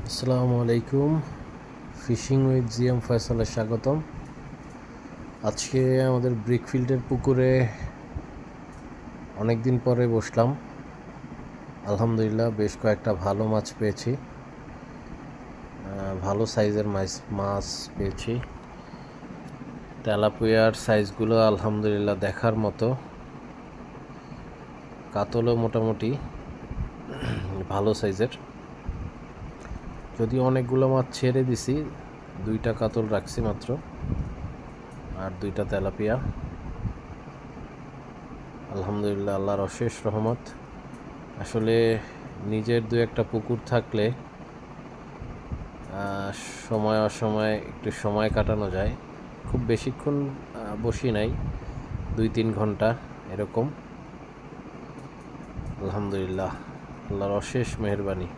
আসসালামু আলাইকুম। Fishing with GM ফয়সালে স্বাগতম। আজকে আমাদের ব্রিকফিল্ডের পুকুরে অনেক দিন পরে বসলাম। আলহামদুলিল্লাহ বেশ কয়েকটা ভালো মাছ পেয়েছি, ভালো সাইজের মাছ পেয়েছি। তেলাপিয়ার সাইজগুলো আলহামদুলিল্লাহ দেখার মতো, কাতলও মোটামুটি ভালো সাইজের। যদিও অনেকগুলো মাছ ছেড়ে দিছি, 2টা কাতল রাখছি মাত্র, আর 2টা তেলাপিয়া। আলহামদুলিল্লাহ আল্লাহর অশেষ রহমত। আসলে নিজের 2-1টা পুকুর থাকলে সময় অসময় একটু সময় কাটানো যায়। খুব বেশিক্ষণ বসি নাই, 2-3 ঘন্টা এরকম। আলহামদুলিল্লাহ আল্লাহর অশেষ মেহেরবানি।